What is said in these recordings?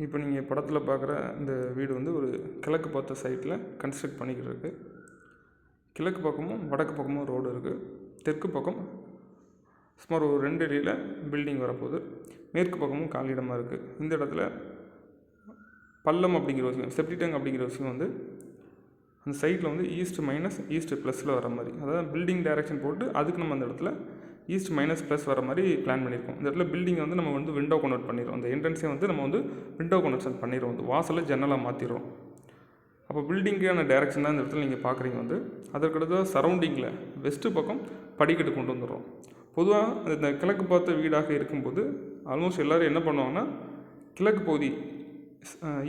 இப்போ நீங்கள் படத்தில் பார்க்குற இந்த வீடு வந்து ஒரு கிழக்கு பார்த்த சைட்டில் கன்ஸ்ட்ரக்ட் பண்ணிக்கிட்டு இருக்குது. கிழக்கு பக்கமும் வடக்கு பக்கமும் ரோடு இருக்குது. தெற்கு பக்கம் சுமார் ஒரு 2 அடியில் பில்டிங் வரப்போகுது. மேற்கு பக்கமும் காலி இடமாக இருக்குது. இந்த இடத்துல பள்ளம் அப்படிங்கிற விஷயம், செப்டி டேங்க் அப்படிங்கிற விஷயம் வந்து அந்த சைட்டில் வந்து ஈஸ்ட் மைனஸ் ஈஸ்ட் ப்ளஸில் வர மாதிரி, அதாவது பில்டிங் டைரக்ஷன் போட்டு அதுக்கு நம்ம அந்த இடத்துல ஈஸ்ட் மைனஸ் ப்ளஸ் வர மாதிரி பிளான் பண்ணியிருக்கோம். இந்த இடத்துல பில்டிங்கை வந்து நம்ம வந்து விண்டோ கன்வெர்ட் பண்ணிடுறோம். அந்த என்ட்ரன்ஸே வந்து நம்ம வந்து விண்டோ கன்வெர்ஷன் பண்ணிடுறோம். வந்து வாசலை ஜன்னலாக மாற்றிடுறோம். அப்போ பில்டிங்கான டைரக்ஷன் தான் இந்த இடத்துல நீங்கள் பார்க்குறீங்க. வந்து அதற்கடுத்த சரௌண்டிங்கில் வெஸ்ட்டு பக்கம் படிக்கட்டு கொண்டு வந்துடுறோம். பொதுவாக இந்த கிழக்கு பார்த்த வீடாக இருக்கும்போது ஆல்மோஸ்ட் எல்லோரும் என்ன பண்ணுவாங்கன்னா, கிழக்கு பகுதி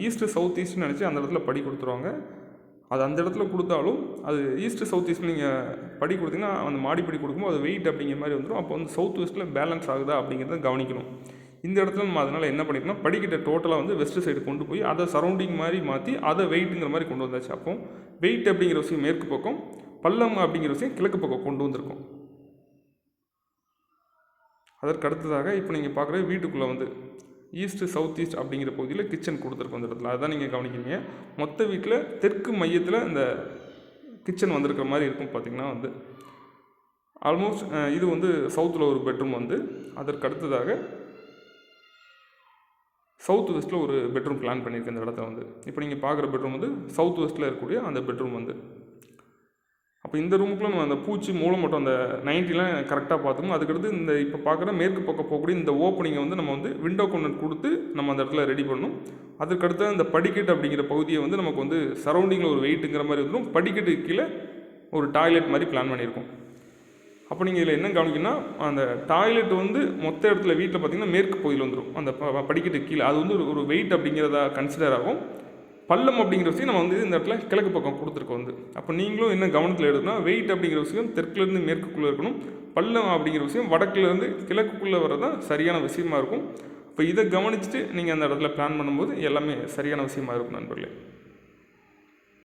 ஈஸ்ட்டு சவுத் ஈஸ்ட்னு நினச்சி அந்த இடத்துல படி கொடுத்துருவாங்க. அது அந்த இடத்துல கொடுத்தாலும் அது ஈஸ்ட்டு சவுத் ஈஸ்ட்டில் நீங்கள் படி கொடுத்தீங்கன்னா அந்த மாடிப்படி கொடுக்கும்போது அது வெயிட் அப்படிங்கிற மாதிரி வந்துடும். அப்போ வந்து சவுத் வெஸ்ட்டில் பேலன்ஸ் ஆகுதா அப்படிங்கிறத கவனிக்கணும். இந்த இடத்துல நம்ம அதனால் என்ன பண்ணிக்கணும், படிக்கிட்ட டோட்டலாக வந்து வெஸ்ட்டு சைடு கொண்டு போய் அதை சரௌண்டிங் மாதிரி மாற்றி அதை வெயிட்டுங்கிற மாதிரி கொண்டு வந்தாச்சு. அப்போ வெயிட் அப்படிங்கிற விஷயம் மேற்கு பக்கம், பள்ளம் அப்படிங்கிற விஷயம் கிழக்கு பக்கம் கொண்டு வந்திருக்கும். அதற்கு அடுத்ததாக இப்போ நீங்கள் பார்க்குற வீட்டுக்குள்ளே வந்து ஈஸ்ட்டு சவுத் ஈஸ்ட் அப்படிங்கிற பகுதியில் கிச்சன் கொடுத்துருக்கோம். அந்த இடத்துல அதுதான் நீங்கள் கவனிக்கிறீங்க. மொத்த வீட்டில் தெற்கு மையத்தில் இந்த கிச்சன் வந்திருக்கிற மாதிரி இருக்கும். பார்த்திங்கன்னா வந்து ஆல்மோஸ்ட் இது வந்து சவுத்தில் ஒரு பெட்ரூம் வந்து, அதற்கு அடுத்ததாக சவுத் வெஸ்ட்டில் ஒரு பெட்ரூம் பிளான் பண்ணியிருக்கேன். இந்த இடத்துல வந்து இப்போ நீங்கள் பார்க்குற பெட்ரூம் வந்து சவுத் வெஸ்ட்டில் இருக்கக்கூடிய அந்த பெட்ரூம் வந்து. அப்போ இந்த ரூமுக்குள்ள நம்ம அந்த பூச்சி மூலம் மட்டும் அந்த 90லாம் கரெக்டாக பார்த்துக்கணும். அதுக்கடுத்து இந்த இப்போ பார்க்குற மேற்கு பக்கம் போகக்கூடிய இந்த ஓப்பனிங்கை வந்து நம்ம வந்து விண்டோ கொண்டு கொடுத்து நம்ம அந்த இடத்துல ரெடி பண்ணணும். அதுக்கடுத்து அந்த படிக்கட்டு அப்படிங்கிற பகுதியை வந்து நமக்கு வந்து சரௌண்டிங்கில் ஒரு வெயிட்டுங்கிற மாதிரி வந்துடும். படிக்கட்டுக்கு கீழே ஒரு டாய்லெட் மாதிரி பிளான் பண்ணியிருக்கோம். அப்போ நீங்கள் இதில் என்ன கவனிக்கணும்னா, அந்த டாய்லெட் வந்து மொத்த இடத்துல வீட்டில் பார்த்திங்கன்னா மேற்கு பகுதியில் வந்துடும். அந்த படிக்கட்டுக்கு கீழே அது வந்து ஒரு வெயிட் அப்படிங்கிறதா கன்சிடர் ஆகும். பள்ளம் அப்படிங்கிற விஷயம் நம்ம வந்து இந்த இடத்துல கிழக்கு பக்கம் கொடுத்துருக்கோம் வந்து. அப்போ நீங்களும் என்ன கவனத்தில் எடுக்கணும், வெயிட் அப்படிங்கிற விஷயம் தெற்குலேருந்து மேற்குக்குள்ளே இருக்கணும். பள்ளம் அப்படிங்கிற விஷயம் வடக்குலேருந்து கிழக்குக்குள்ளே வரதான் சரியான விஷயமா இருக்கும். இப்போ இதை கவனிச்சுட்டு நீங்கள் அந்த இடத்துல பிளான் பண்ணும்போது எல்லாமே சரியான விஷயமா இருக்கும் நண்பர்களே.